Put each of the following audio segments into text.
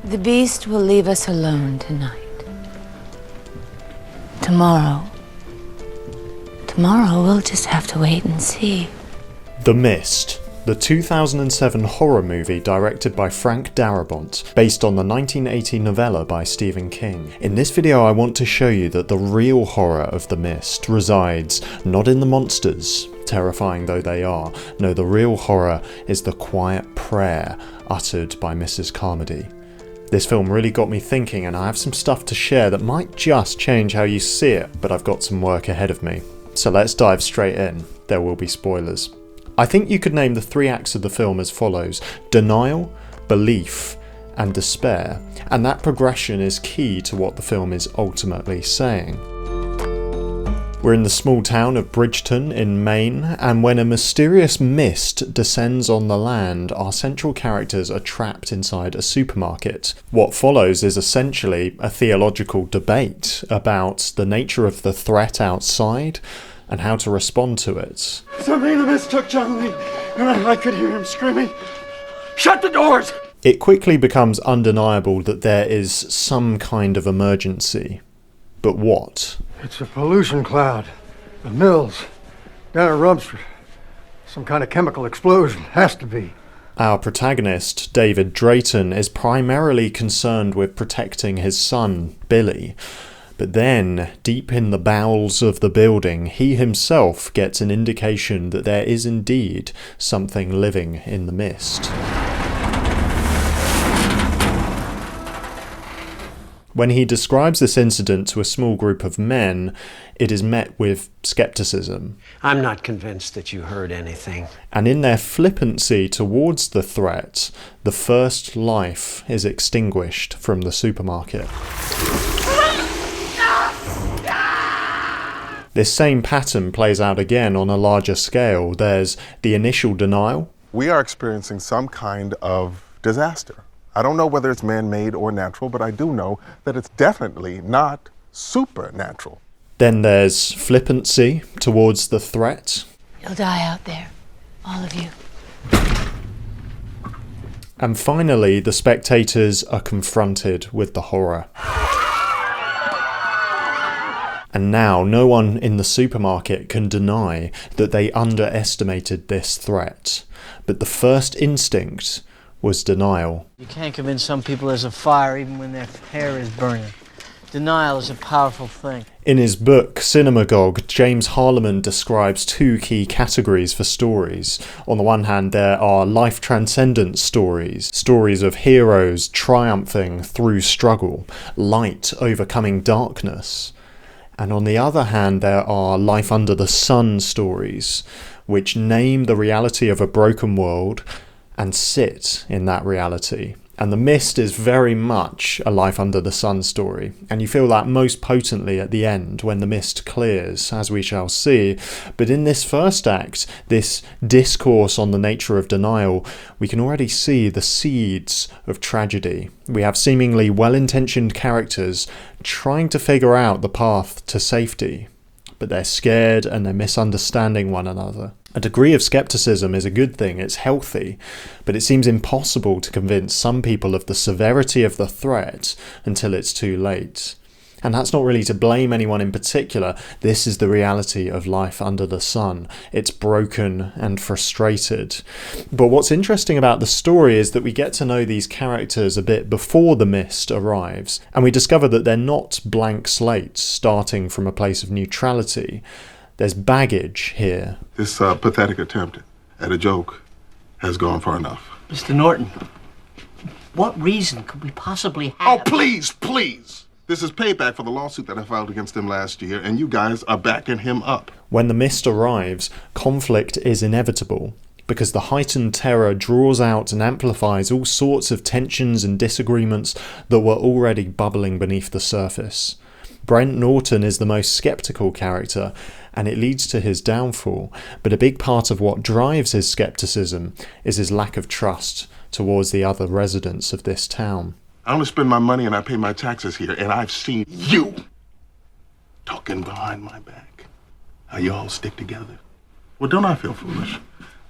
The beast will leave us alone tonight. Tomorrow we'll just have to wait and see. The Mist, the 2007 horror movie directed by Frank Darabont, based on the 1980 novella by Stephen King. In this video I want to show you that the real horror of The Mist resides not in the monsters, terrifying though they are. No, the real horror is the quiet prayer uttered by Mrs. Carmody. This film really got me thinking, and I have some stuff to share that might just change how you see it, but I've got some work ahead of me. So let's dive straight in. There will be spoilers. I think you could name the three acts of the film as follows: denial, belief, and despair, and that progression is key to what the film is ultimately saying. We're in the small town of Bridgeton in Maine, and when a mysterious mist descends on the land, our central characters are trapped inside a supermarket. What follows is essentially a theological debate about the nature of the threat outside and how to respond to it. Something in the mist took John Lee, and I could hear him screaming, "Shut the doors!" It quickly becomes undeniable that there is some kind of emergency. But what? It's a pollution cloud. The mills. Down at Rumford. Some kind of chemical explosion. Has to be. Our protagonist, David Drayton, is primarily concerned with protecting his son, Billy. But then, deep in the bowels of the building, he himself gets an indication that there is indeed something living in the mist. When he describes this incident to a small group of men, it is met with skepticism. I'm not convinced that you heard anything. And in their flippancy towards the threat, the first life is extinguished from the supermarket. This same pattern plays out again on a larger scale. There's the initial denial. We are experiencing some kind of disaster. I don't know whether it's man-made or natural, but I do know that it's definitely not supernatural. Then there's flippancy towards the threat. You'll die out there, all of you. And finally, the spectators are confronted with the horror. And now, no one in the supermarket can deny that they underestimated this threat. But the first instinct was denial. You can't convince some people there's a fire even when their hair is burning. Denial is a powerful thing. In his book, Cinemagogue, James Harleman describes two key categories for stories. On the one hand, there are life-transcendent stories, stories of heroes triumphing through struggle, light overcoming darkness. And on the other hand, there are life under the sun stories, which name the reality of a broken world and sit in that reality. And The Mist is very much a life under the sun story, and you feel that most potently at the end when the mist clears, as we shall see. But in this first act, this discourse on the nature of denial, we can already see the seeds of tragedy. We have seemingly well-intentioned characters trying to figure out the path to safety, but they're scared and they're misunderstanding one another. A degree of skepticism is a good thing, it's healthy, but it seems impossible to convince some people of the severity of the threat until it's too late. And that's not really to blame anyone in particular. This is the reality of life under the sun. It's broken and frustrated. But what's interesting about the story is that we get to know these characters a bit before the mist arrives, and we discover that they're not blank slates starting from a place of neutrality. There's baggage here. This pathetic attempt at a joke has gone far enough. Mr. Norton, what reason could we possibly have? Oh, please, please! This is payback for the lawsuit that I filed against him last year, and you guys are backing him up. When the mist arrives, conflict is inevitable, because the heightened terror draws out and amplifies all sorts of tensions and disagreements that were already bubbling beneath the surface. Brent Norton is the most skeptical character, and it leads to his downfall, but a big part of what drives his skepticism is his lack of trust towards the other residents of this town. I only spend my money and I pay my taxes here, and I've seen you talking behind my back. How you all stick together. Well, don't I feel foolish?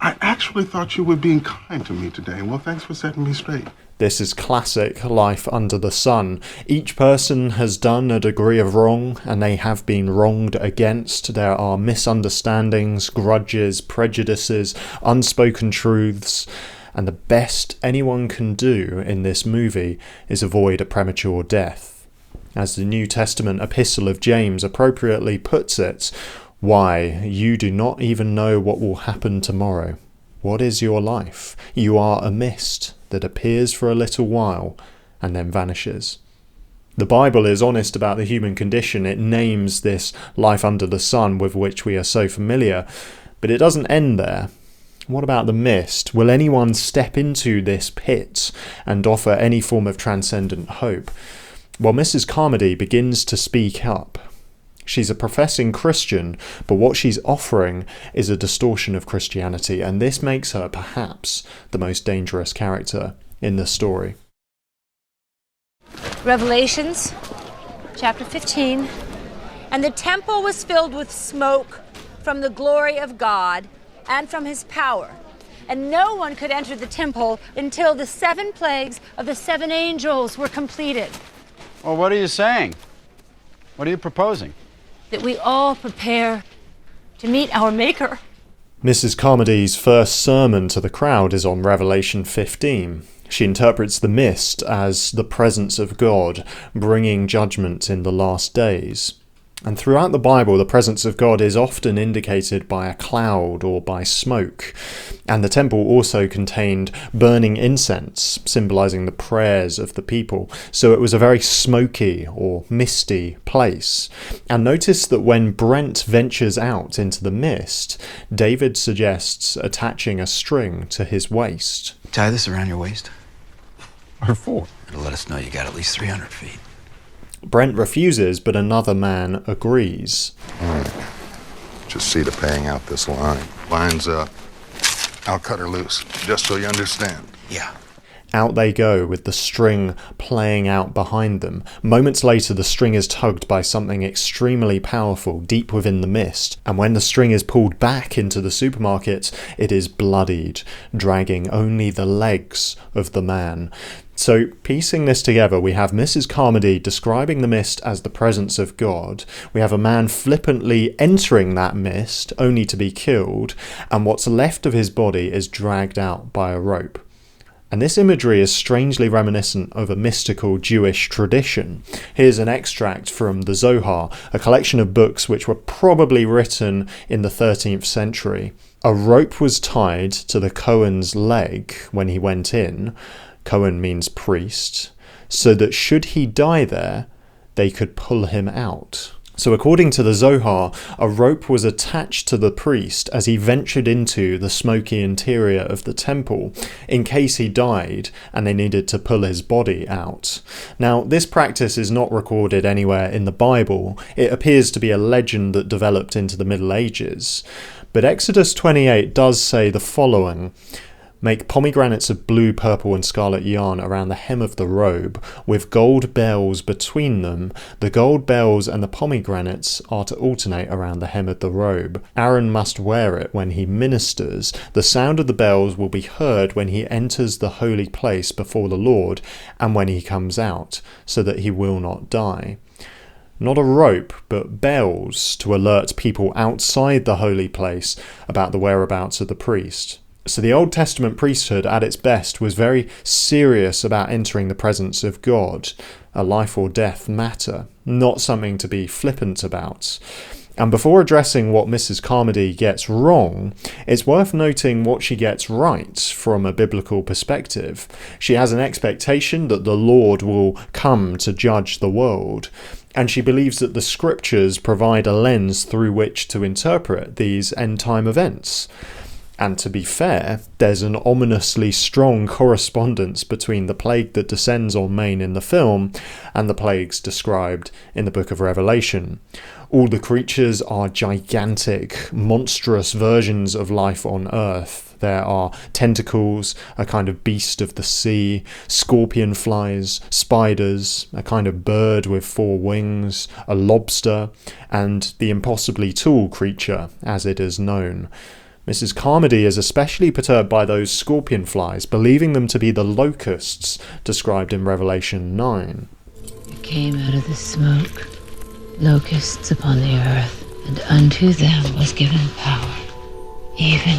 I actually thought you were being kind to me today. Well, thanks for setting me straight. This is classic life under the sun. Each person has done a degree of wrong, and they have been wronged against. There are misunderstandings, grudges, prejudices, unspoken truths, and the best anyone can do in this movie is avoid a premature death. As the New Testament epistle of James appropriately puts it, why, you do not even know what will happen tomorrow. What is your life? You are a mist that appears for a little while and then vanishes. The Bible is honest about the human condition. It names this life under the sun with which we are so familiar, but it doesn't end there. What about the mist? Will anyone step into this pit and offer any form of transcendent hope? Well, Mrs. Carmody begins to speak up. She's a professing Christian, but what she's offering is a distortion of Christianity, and this makes her perhaps the most dangerous character in the story. Revelations, chapter 15. And the temple was filled with smoke from the glory of God and from his power. And no one could enter the temple until the 7 plagues of the 7 angels were completed. Well, what are you saying? What are you proposing? That we all prepare to meet our Maker. Mrs. Carmody's first sermon to the crowd is on Revelation 15. She interprets the mist as the presence of God, bringing judgment in the last days. And throughout the Bible, the presence of God is often indicated by a cloud or by smoke. And the temple also contained burning incense, symbolizing the prayers of the people. So it was a very smoky or misty place. And notice that when Brent ventures out into the mist, David suggests attaching a string to his waist. Tie this around your waist. What for? It'll let us know you got at least 300 feet. Brent refuses, but another man agrees. Just see to paying out this line. Line's up. I'll cut her loose, just so you understand. Yeah. Out they go, with the string playing out behind them. Moments later, the string is tugged by something extremely powerful deep within the mist, and when the string is pulled back into the supermarket, it is bloodied, dragging only the legs of the man. So, piecing this together, we have Mrs. Carmody describing the mist as the presence of God. We have a man flippantly entering that mist, only to be killed, and what's left of his body is dragged out by a rope. And this imagery is strangely reminiscent of a mystical Jewish tradition. Here's an extract from the Zohar, a collection of books which were probably written in the 13th century. A rope was tied to the Cohen's leg when he went in. Cohen means priest, so that should he die there, they could pull him out. So according to the Zohar, a rope was attached to the priest as he ventured into the smoky interior of the temple, in case he died and they needed to pull his body out. Now, this practice is not recorded anywhere in the Bible. It appears to be a legend that developed into the Middle Ages. But Exodus 28 does say the following: Make pomegranates of blue, purple and scarlet yarn around the hem of the robe, with gold bells between them. The gold bells and the pomegranates are to alternate around the hem of the robe. Aaron must wear it when he ministers. The sound of the bells will be heard when he enters the holy place before the Lord, and when he comes out, so that he will not die. Not a rope, but bells to alert people outside the holy place about the whereabouts of the priest. So the Old Testament priesthood at its best was very serious about entering the presence of God, a life or death matter, not something to be flippant about. And before addressing what Mrs. Carmody gets wrong, it's worth noting what she gets right from a biblical perspective. She has an expectation that the Lord will come to judge the world, and she believes that the scriptures provide a lens through which to interpret these end-time events. And to be fair, there's an ominously strong correspondence between the plague that descends on Maine in the film and the plagues described in the book of Revelation. All the creatures are gigantic, monstrous versions of life on Earth. There are tentacles, a kind of beast of the sea, scorpion flies, spiders, a kind of bird with 4 wings, a lobster, and the impossibly tall creature, as it is known. Mrs. Carmody is especially perturbed by those scorpion flies, believing them to be the locusts described in Revelation 9. There came out of the smoke locusts upon the earth, and unto them was given power, even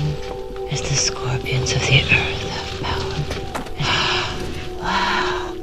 as the scorpions of the earth have power. Wow,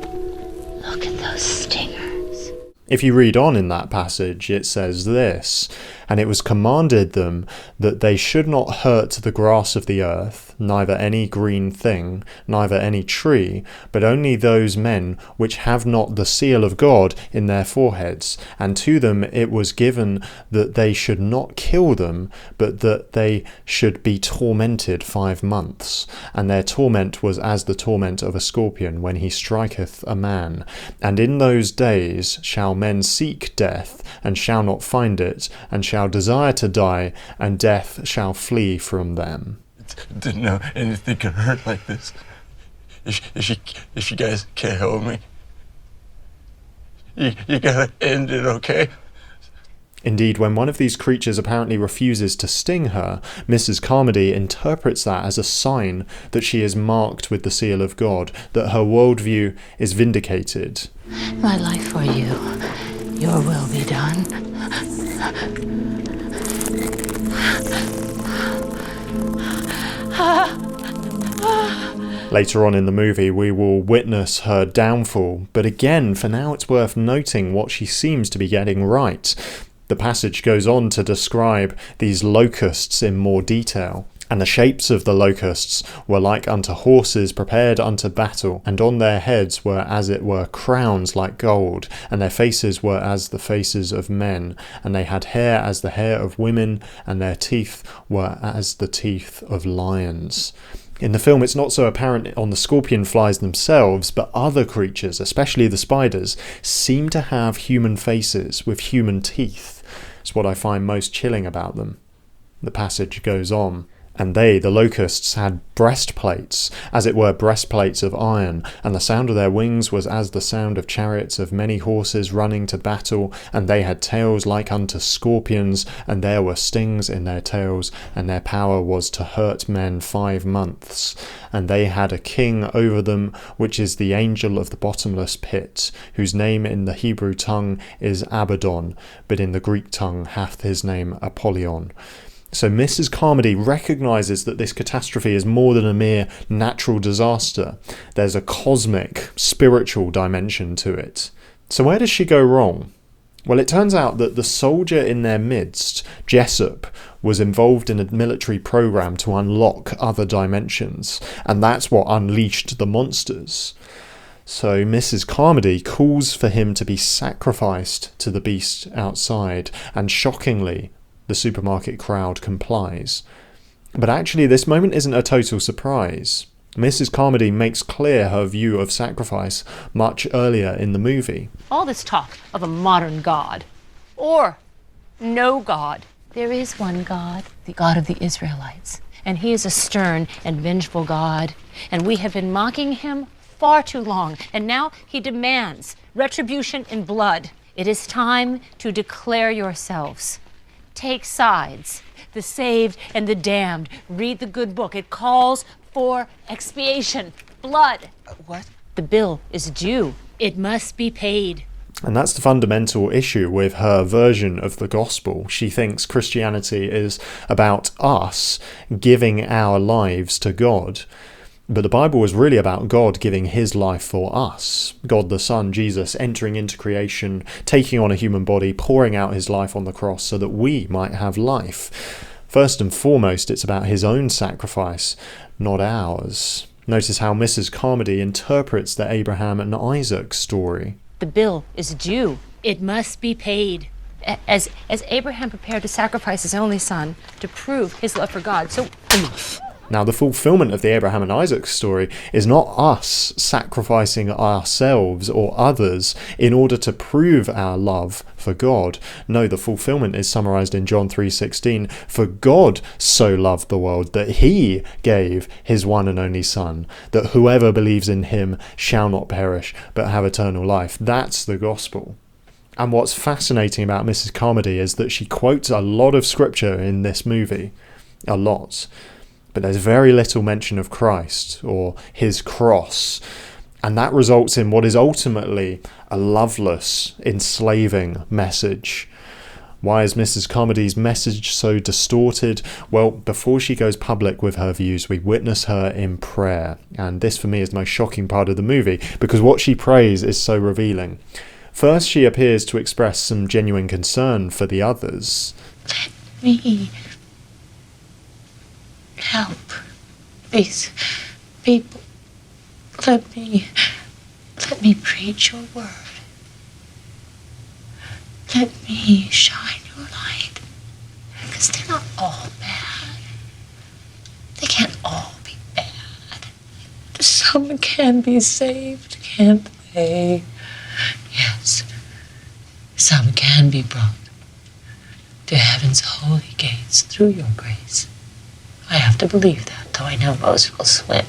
look at those stingers. If you read on in that passage, it says this, "And it was commanded them that they should not hurt the grass of the earth, neither any green thing, neither any tree, but only those men which have not the seal of God in their foreheads. And to them it was given that they should not kill them, but that they should be tormented 5 months. And their torment was as the torment of a scorpion when he striketh a man. And in those days shall men seek death, and shall not find it, and shall desire to die, and death shall flee from them." Didn't know anything could hurt like this. If you guys can't help me, you gotta end it, okay? Indeed, when one of these creatures apparently refuses to sting her, Mrs. Carmody interprets that as a sign that she is marked with the seal of God, that her worldview is vindicated. My life for you, your will be done. Later on in the movie, we will witness her downfall, but again, for now it's worth noting what she seems to be getting right. The passage goes on to describe these locusts in more detail. "And the shapes of the locusts were like unto horses prepared unto battle, and on their heads were as it were crowns like gold, and their faces were as the faces of men, and they had hair as the hair of women, and their teeth were as the teeth of lions." In the film, it's not so apparent on the scorpion flies themselves, but other creatures, especially the spiders, seem to have human faces with human teeth. It's what I find most chilling about them. The passage goes on. "And they, the locusts, had breastplates, as it were breastplates of iron, and the sound of their wings was as the sound of chariots of many horses running to battle, and they had tails like unto scorpions, and there were stings in their tails, and their power was to hurt men 5 months. And they had a king over them, which is the angel of the bottomless pit, whose name in the Hebrew tongue is Abaddon, but in the Greek tongue hath his name Apollyon." So Mrs. Carmody recognises that this catastrophe is more than a mere natural disaster. There's a cosmic, spiritual dimension to it. So where does she go wrong? Well, it turns out that the soldier in their midst, Jessup, was involved in a military program to unlock other dimensions, and that's what unleashed the monsters. So Mrs. Carmody calls for him to be sacrificed to the beast outside, and shockingly, the supermarket crowd complies. But actually, this moment isn't a total surprise. Mrs. Carmody makes clear her view of sacrifice much earlier in the movie. All this talk of a modern God, or no God. There is one God, the God of the Israelites. And he is a stern and vengeful God. And we have been mocking him far too long. And now he demands retribution in blood. It is time to declare yourselves. Take sides, the saved and the damned. Read the good book. It calls for expiation, blood. What? The bill is due. It must be paid. And that's the fundamental issue with her version of the gospel. She thinks Christianity is about us giving our lives to God. But the Bible is really about God giving his life for us. God the Son, Jesus, entering into creation, taking on a human body, pouring out his life on the cross so that we might have life. First and foremost, it's about his own sacrifice, not ours. Notice how Mrs. Carmody interprets the Abraham and Isaac story. The bill is due. It must be paid. As Abraham prepared to sacrifice his only son to prove his love for God. So enough. Now, the fulfillment of the Abraham and Isaac story is not us sacrificing ourselves or others in order to prove our love for God. No, the fulfillment is summarized in John 3:16. "For God so loved the world that he gave his one and only Son, that whoever believes in him shall not perish, but have eternal life." That's the gospel. And what's fascinating about Mrs. Carmody is that she quotes a lot of scripture in this movie. a lot. But there's very little mention of Christ or his cross, and that results in what is ultimately a loveless, enslaving message. Why is Mrs. Carmody's message so distorted? Well, before she goes public with her views, we witness her in prayer. And this for me is the most shocking part of the movie, because what she prays is so revealing. First, she appears to express some genuine concern for the others. Let me help these people. Let me preach your word. Let me shine your light. Because they're not all bad. They can't all be bad. Some can be saved, can't they? Yes. Some can be brought to heaven's holy gates through your grace. I have to believe that, though I know most will swim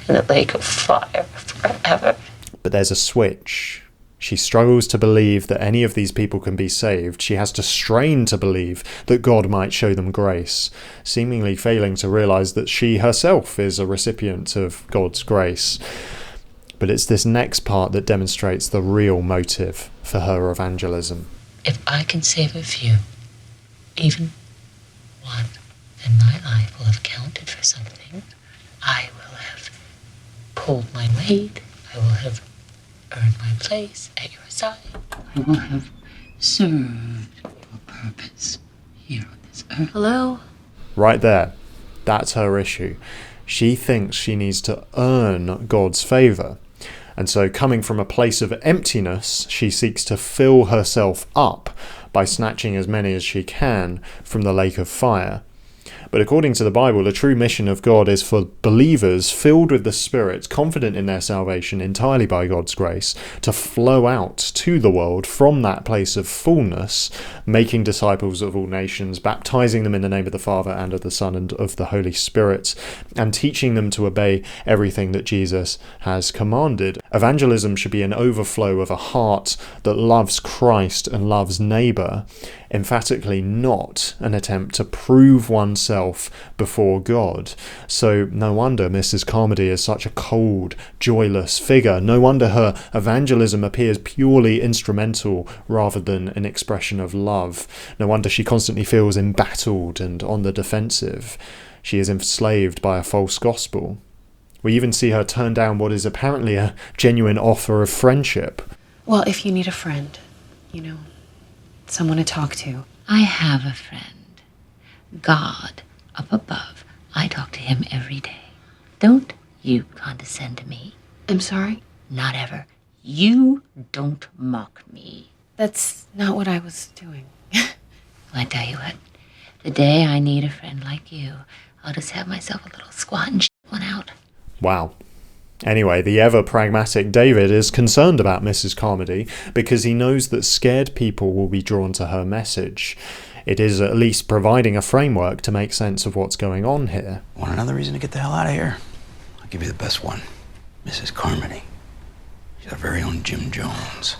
in the lake of fire forever. But there's a switch. She struggles to believe that any of these people can be saved. She has to strain to believe that God might show them grace, seemingly failing to realise that she herself is a recipient of God's grace. But it's this next part that demonstrates the real motive for her evangelism. If I can save a few, even one, then my life will have counted for something. I will have pulled my weight. I will have earned my place at your side. I will have served your purpose here on this earth. Hello? Right there. That's her issue. She thinks she needs to earn God's favour. And so, coming from a place of emptiness, she seeks to fill herself up by snatching as many as she can from the lake of fire. But according to the Bible, the true mission of God is for believers filled with the Spirit, confident in their salvation entirely by God's grace, to flow out to the world from that place of fullness, making disciples of all nations, baptizing them in the name of the Father and of the Son and of the Holy Spirit, and teaching them to obey everything that Jesus has commanded. Evangelism should be an overflow of a heart that loves Christ and loves neighbour, emphatically not an attempt to prove oneself before God. So no wonder Mrs. Carmody is such a cold, joyless figure. No wonder her evangelism appears purely instrumental rather than an expression of love. No wonder she constantly feels embattled and on the defensive. She is enslaved by a false gospel. We even see her turn down what is apparently a genuine offer of friendship. Well, if you need a friend, someone to talk to. I have a friend. God up above. I talk to him every day. Don't you condescend to me. I'm sorry? Not ever. You don't mock me. That's not what I was doing. Well, I tell you what. The day I need a friend like you, I'll just have myself a little squat and one out. Wow. Anyway, the ever-pragmatic David is concerned about Mrs. Carmody because he knows that scared people will be drawn to her message. It is at least providing a framework to make sense of what's going on here. Want another reason to get the hell out of here? I'll give you the best one. Mrs. Carmody. She's our very own Jim Jones.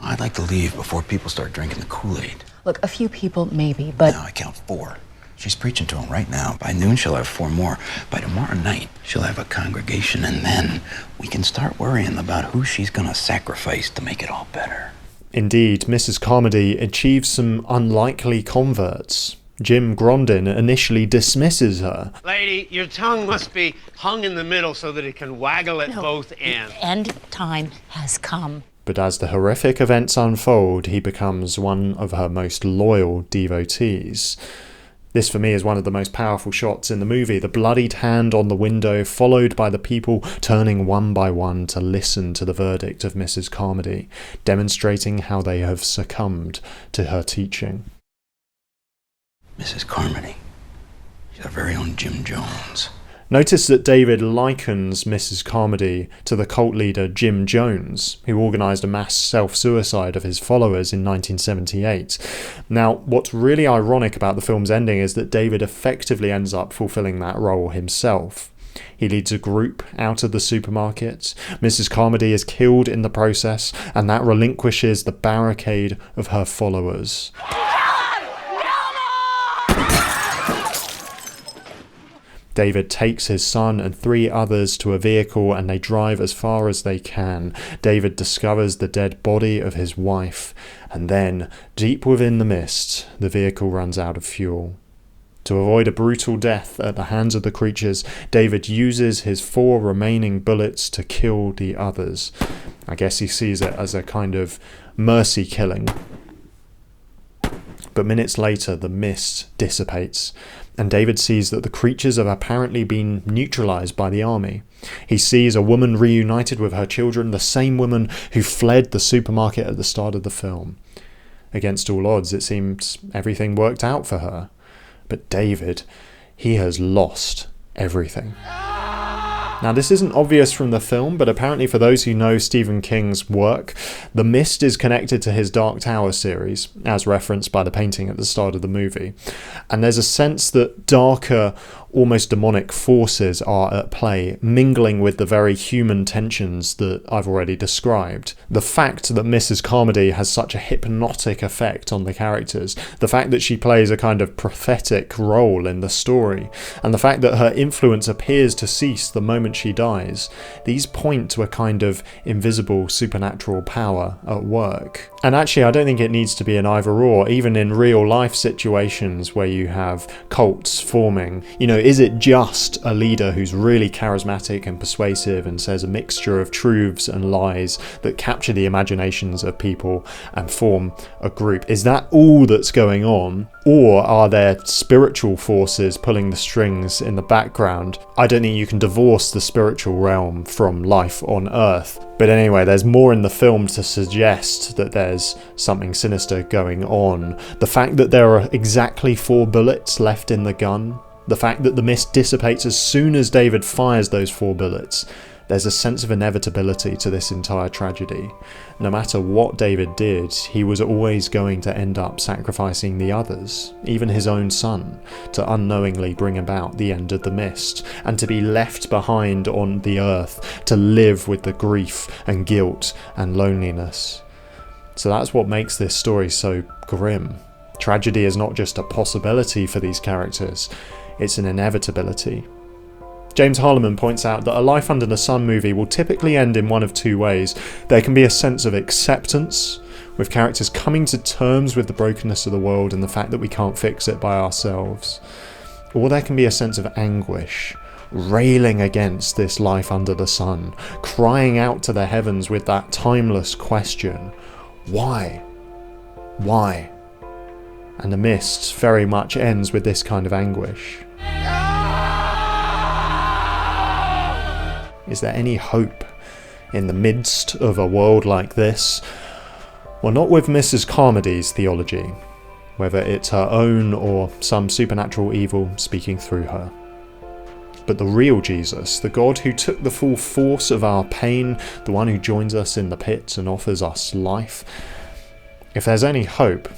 I'd like to leave before people start drinking the Kool-Aid. Look, a few people maybe, but... No, I count 4. She's preaching to them right now. By noon, she'll have 4 more. By tomorrow night, she'll have a congregation, and then we can start worrying about who she's gonna sacrifice to make it all better. Indeed, Mrs. Carmody achieves some unlikely converts. Jim Grondin initially dismisses her. Lady, your tongue must be hung in the middle so that it can waggle at both ends. The end time has come. But as the horrific events unfold, he becomes one of her most loyal devotees. This for me is one of the most powerful shots in the movie, the bloodied hand on the window, followed by the people turning one by one to listen to the verdict of Mrs. Carmody, demonstrating how they have succumbed to her teaching. Mrs. Carmody. She's our very own Jim Jones. Notice that David likens Mrs. Carmody to the cult leader Jim Jones, who organised a mass self-suicide of his followers in 1978. Now, what's really ironic about the film's ending is that David effectively ends up fulfilling that role himself. He leads a group out of the supermarket, Mrs. Carmody is killed in the process, and that relinquishes the barricade of her followers. David takes his son and 3 others to a vehicle and they drive as far as they can. David discovers the dead body of his wife, and then, deep within the mist, the vehicle runs out of fuel. To avoid a brutal death at the hands of the creatures, David uses his 4 remaining bullets to kill the others. I guess he sees it as a kind of mercy killing. But minutes later, the mist dissipates, and David sees that the creatures have apparently been neutralized by the army. He sees a woman reunited with her children, the same woman who fled the supermarket at the start of the film. Against all odds, it seems everything worked out for her. But David, he has lost everything. Now, this isn't obvious from the film, but apparently for those who know Stephen King's work, The Mist is connected to his Dark Tower series, as referenced by the painting at the start of the movie. And there's a sense that darker, almost demonic forces are at play, mingling with the very human tensions that I've already described. The fact that Mrs. Carmody has such a hypnotic effect on the characters, the fact that she plays a kind of prophetic role in the story, and the fact that her influence appears to cease the moment she dies, these point to a kind of invisible supernatural power at work. And actually, I don't think it needs to be an either or, even in real life situations where you have cults forming. You know, is it just a leader who's really charismatic and persuasive and says a mixture of truths and lies that capture the imaginations of people and form a group? Is that all that's going on? Or are there spiritual forces pulling the strings in the background? I don't think you can divorce the spiritual realm from life on Earth. But anyway, there's more in the film to suggest that there's something sinister going on. The fact that there are exactly 4 bullets left in the gun, the fact that the mist dissipates as soon as David fires those 4 bullets, there's a sense of inevitability to this entire tragedy. No matter what David did, he was always going to end up sacrificing the others, even his own son, to unknowingly bring about the end of the mist, and to be left behind on the earth to live with the grief and guilt and loneliness. So that's what makes this story so grim. Tragedy is not just a possibility for these characters, it's an inevitability. James Harleman points out that a Life Under the Sun movie will typically end in one of 2 ways. There can be a sense of acceptance, with characters coming to terms with the brokenness of the world and the fact that we can't fix it by ourselves. Or there can be a sense of anguish, railing against this life under the sun, crying out to the heavens with that timeless question, why? Why? And The Mist very much ends with this kind of anguish. Is there any hope in the midst of a world like this? Well, not with Mrs. Carmody's theology, whether it's her own or some supernatural evil speaking through her. But the real Jesus, the God who took the full force of our pain, the one who joins us in the pit and offers us life, if there's any hope,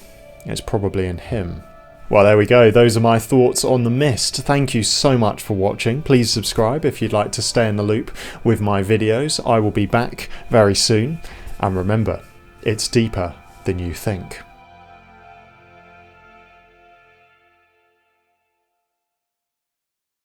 it's probably in him. Well, there we go. Those are my thoughts on The Mist. Thank you so much for watching. Please subscribe if you'd like to stay in the loop with my videos. I will be back very soon. And remember, it's deeper than you think.